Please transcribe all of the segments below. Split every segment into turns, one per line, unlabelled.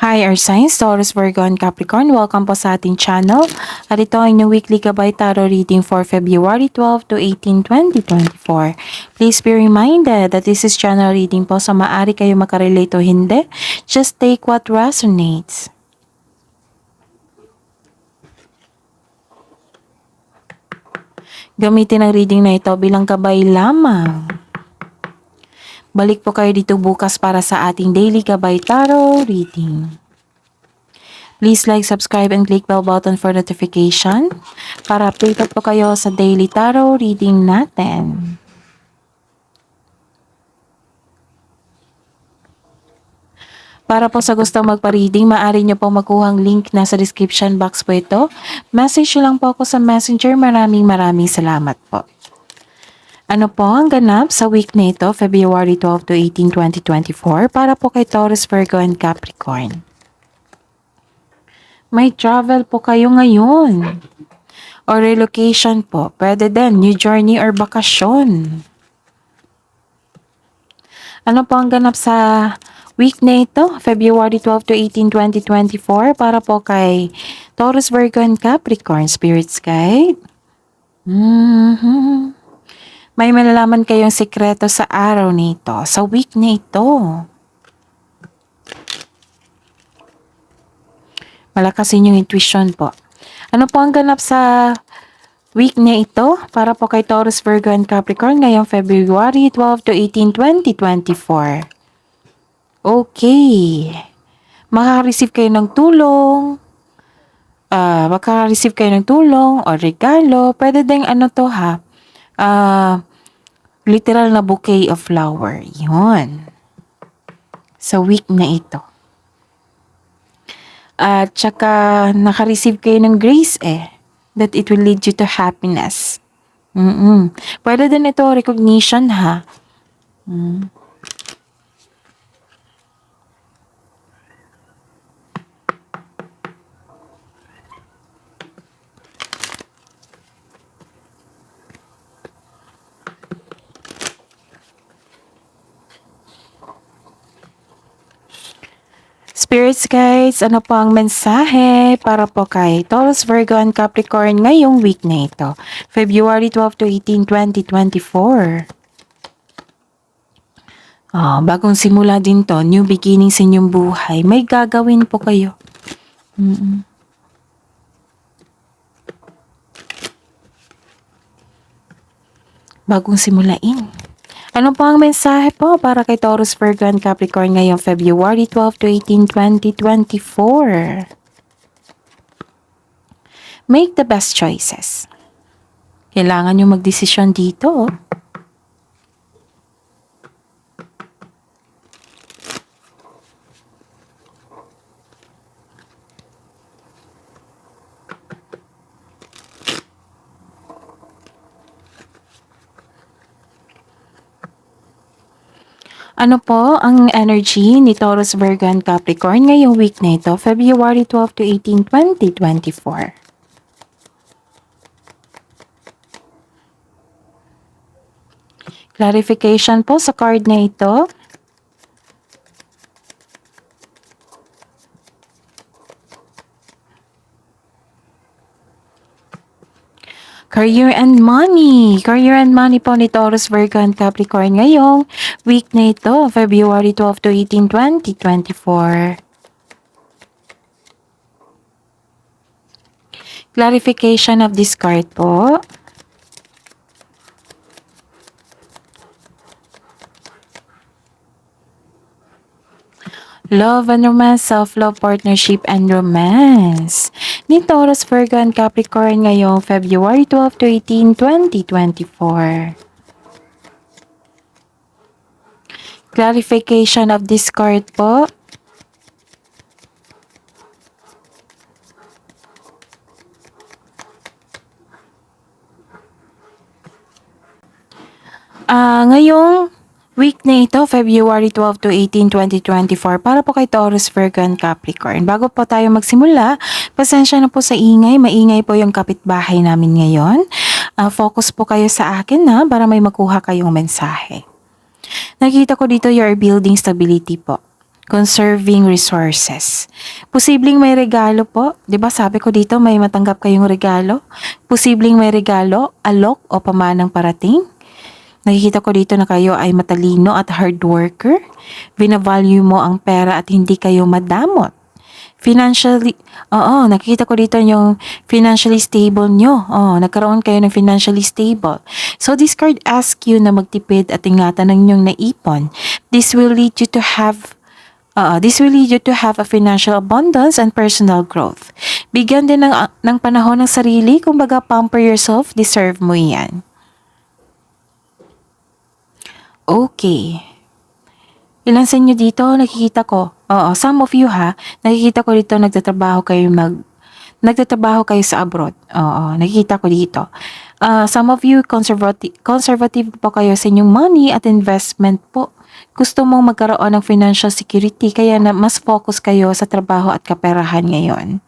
Hi, our Signs, Taurus, Virgo, and Capricorn. Welcome po sa ating channel. At ito ang inyong weekly Gabay Tarot reading for February 12 to 18, 2024. Please be reminded that this is channel reading po, so maaari kayo makarelate o hindi. Just take what resonates. Gamitin ang reading na ito bilang gabay lamang. Balik po kayo dito bukas para sa ating daily Gabay Tarot reading. Please like, subscribe, and click bell button for notification para updated po kayo sa daily tarot reading natin. Para po sa gusto magpa-reading, maaari nyo po makuha ang link na sa description box po ito. Message nyo lang po ako sa messenger. Maraming salamat po. Ano po ang ganap sa week na ito, February 12 to 18, 2024, para po kay Taurus, Virgo, and Capricorn? May travel po kayo ngayon. O relocation po. Pwede din, new journey or bakasyon. Ano po ang ganap sa week na ito, February 12 to 18, 2024, para po kay Taurus, Virgo, and Capricorn? Spirits Guide. May malalaman kayong sikreto sa araw nito, sa week na ito. Malakasin yung intuition po. Ano po ang ganap sa week na ito para po kay Taurus, Virgo, and Capricorn ngayong February 12 to 18, 2024? Okay. Makaka-receive kayo ng tulong. Makaka-receive kayo ng tulong o regalo. Pwede ding ano to ha. Literal na bouquet of flower. Yun. Sa week na ito. At saka naka-receive kayo ng grace that it will lead you to happiness. Pwede din ito recognition ha. Spirits Guides, ano po ang mensahe para po kay Taurus, Virgo, and Capricorn ngayong week na ito, February 12 to 18, 2024? Bagong simula din to, new beginning sa inyong buhay. May gagawin po kayo. Bagong simulain. Ano po ang mensahe po para kay Taurus, Virgo, and Capricorn ngayong February 12 to 18, 2024? Make the best choices. Kailangan nyo magdesisyon dito. Ano po ang energy ni Taurus, Virgo, and Capricorn ngayong week na ito, February 12 to 18, 2024? Clarification po sa card na ito. Career and money. Career and money po ni Taurus, Virgo, and Capricorn ngayong week na ito, February 12 to 18, 2024. Clarification of this card po. Love and romance, self-love, partnership, and romance ni Taurus, Virgo, and Capricorn ngayong February 12 to 18, 2024. Clarification of this card po. Ngayong week na ito, February 12 to 18, 2024, para po kay Taurus, Virgo, and Capricorn. Bago po tayo magsimula, pasensya na po sa ingay. Maingay po yung kapitbahay namin ngayon. Focus po kayo sa akin para may makuha kayong mensahe. Nakita ko dito, you're building stability po. conserving resources. Posibleng may regalo po. 'Di ba sabi ko dito may matanggap kayong regalo? Posibleng may regalo, alok o pamanang parating. Nakikita ko dito na kayo ay matalino at hard worker. Binavalue mo ang pera at hindi kayo madamot. Financially, nakikita ko dito yung financially stable nyo. Nagkaroon kayo ng financially stable. So this card asks you na magtipid at ingatan ng inyong naipon. This will lead you to have a financial abundance and personal growth. Bigyan din ng panahon ng sarili, kumbaga pamper yourself, deserve mo yan. Okay. Ilan sa inyo dito nakikita ko? Some of you nakikita ko dito nagtatrabaho kayo sa abroad. Nakikita ko dito. Some of you conservative po kayo sa inyong money at investment po. Gusto mong magkaroon ng financial security kaya mas focus kayo sa trabaho at kaperahan ngayon.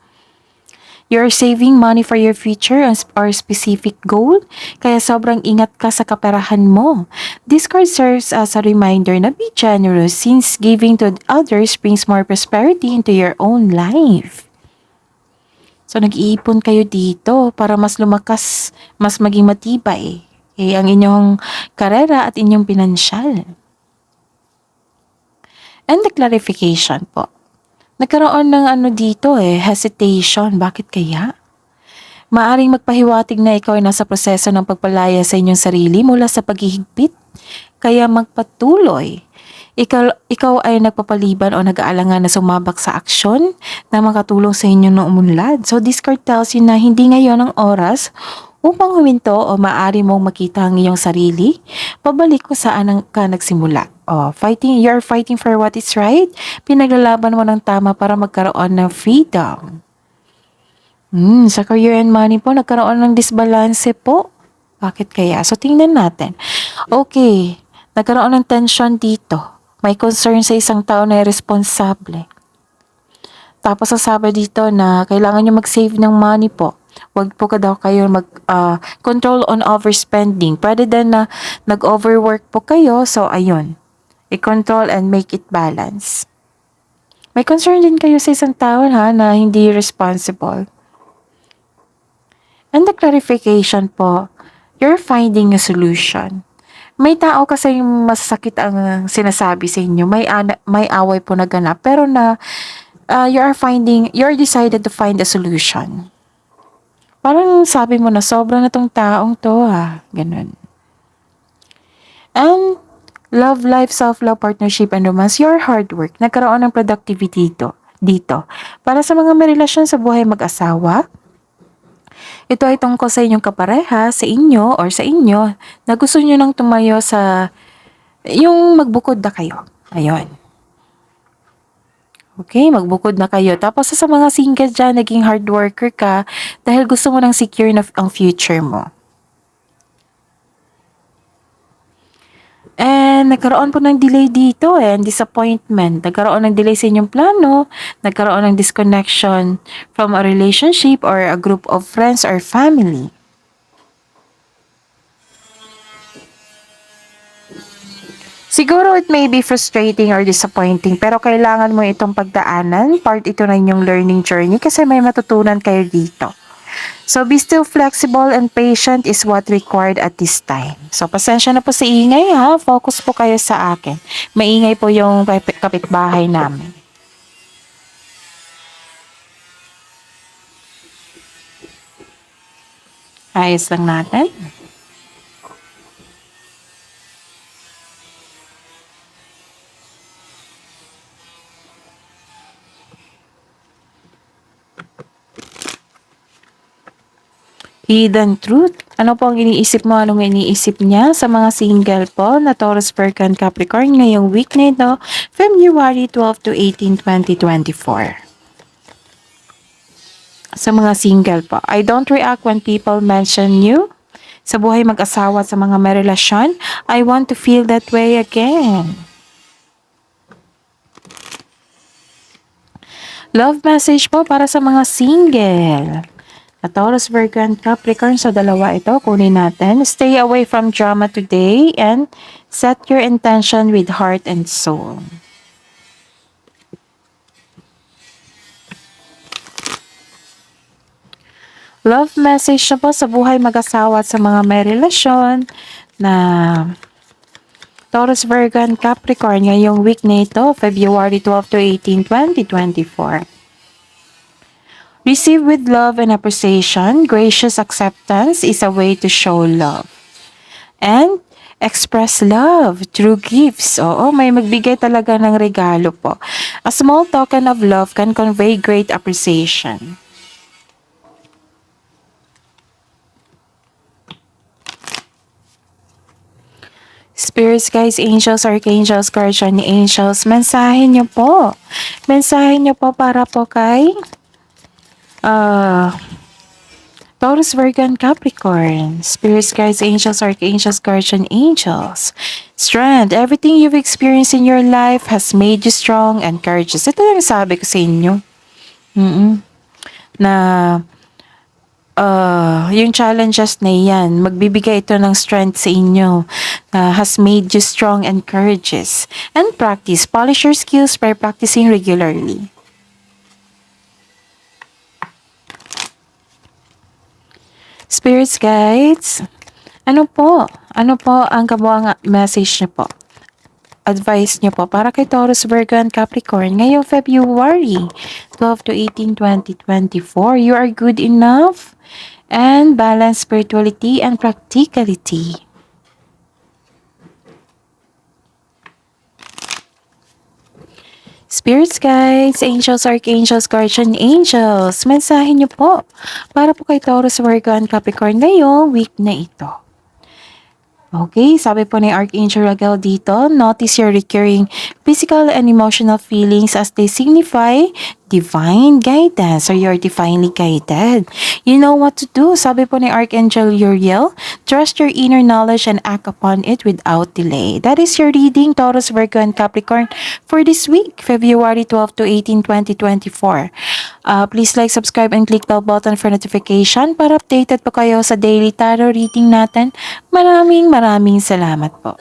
You're saving money for your future or specific goal, kaya sobrang ingat ka sa kaperahan mo. This card serves as a reminder na be generous since giving to others brings more prosperity into your own life. So nag-iipon kayo dito para mas lumakas, mas maging matibay ang inyong karera at inyong pinansyal. And the clarification po. Nagkaroon ng dito hesitation. Bakit kaya? Maaring magpahiwatig na ikaw ay nasa proseso ng pagpalaya sa inyong sarili mula sa paghihigpit. Kaya magpatuloy. Ikaw ay nagpapaliban o nag-aalangan na sumabak sa aksyon na makatulong sa inyo na umunlad. So this card tells you na hindi ngayon ang oras upang huminto o maaari mong makita ang iyong sarili. Pabalik kung saan ka nagsimula. You're fighting for what is right. Pinaglalaban mo ng tama para magkaroon ng freedom. Sa career and money po, nagkaroon ng disbalance po. Bakit kaya? So, tingnan natin. Okay, nagkaroon ng tension dito. May concern sa isang tao na irresponsable. Tapos sasabi dito na kailangan nyo mag-save ng money po. Huwag po kayo mag-control on overspending. Pwede din na nag-overwork po kayo. So, ayun. I-control and make it balance. May concern din kayo sa isang tao na hindi responsible. And the clarification po, you're finding a solution. May tao kasi masakit ang sinasabi sa inyo. May away po na ganap. Pero you're decided to find a solution. Parang sabi mo na sobra na tong taong to Ganun. And love life, self-love, partnership, and romance, your hard work. Nagkaroon ng productivity dito. Para sa mga may relasyon sa buhay mag-asawa, ito ay tungkol sa inyong kapareha, sa inyo or sa inyo na gusto nyo nang tumayo sa yung magbukod na kayo. Ayun. Okay, magbukod na kayo. Tapos sa mga single dyan, naging hard worker ka dahil gusto mo nang secure na ang future mo. And nagkaroon po ng delay dito and disappointment. Nagkaroon ng delay sa inyong plano, nagkaroon ng disconnection from a relationship or a group of friends or family. Siguro it may be frustrating or disappointing pero kailangan mo itong pagdaanan. Part ito na inyong learning journey kasi may matutunan kayo dito. So be still flexible and patient is what required at this time. So pasensya na po sa ingay Focus po kayo sa akin. Maingay po yung kapitbahay namin. Ayos lang natin. Hidden truth. Ano po ang iniisip mo? Anong iniisip niya sa mga single po na Taurus, Virgo, and Capricorn ngayong week na ito, February 12 to 18, 2024. Sa mga single po, I don't react when people mention you. Sa buhay mag-asawa, sa mga may relasyon, I want to feel that way again. Love message po para sa mga single. Taurus, Virgo, and Capricorn. So, dalawa ito. Kunin natin. Stay away from drama today and set your intention with heart and soul. Love message na po sa buhay mag-asawa at sa mga may relasyon na Taurus, Virgo, and Capricorn ngayong week na ito, February 12 to 18, 2024. Receive with love and appreciation. Gracious acceptance is a way to show love. And express love through gifts. Oo, may magbigay talaga ng regalo po. A small token of love can convey great appreciation. Spirits, guys, angels, archangels, guardian angels, mensahe niyo po. Mensahe niyo po para po kay Taurus, Virgo, and Capricorn. Spirits, guides, angels, archangels, guardian angels. Strength. Everything you've experienced in your life has made you strong and courageous. Ito lang sabi ko sa inyo. Na yung challenges na yan, magbibigay ito ng strength sa inyo. Has made you strong and courageous. And practice. Polish your skills by practicing regularly. Spirits, guides, ano po ang kabuang message niyo po? Advice niyo po para kay Taurus, Virgo, and Capricorn ngayong February 12 to 18, 2024. You are good enough and balance spirituality and practicality. Spirits, guides, angels, archangels, guardian angels, mensahe niyo po para po kay Taurus, Virgo, and Capricorn ngayong week na ito. Okay, sabi po ni Archangel Raguel dito, notice your recurring physical and emotional feelings as they signify divine guidance or you're divinely guided. You know what to do, sabi po ni Archangel Uriel, trust your inner knowledge and act upon it without delay. That is your reading, Taurus, Virgo, and Capricorn for this week, February 12 to 18, 2024. Please like, subscribe, and click the button for notification para updated po kayo sa daily tarot reading natin. Maraming salamat po.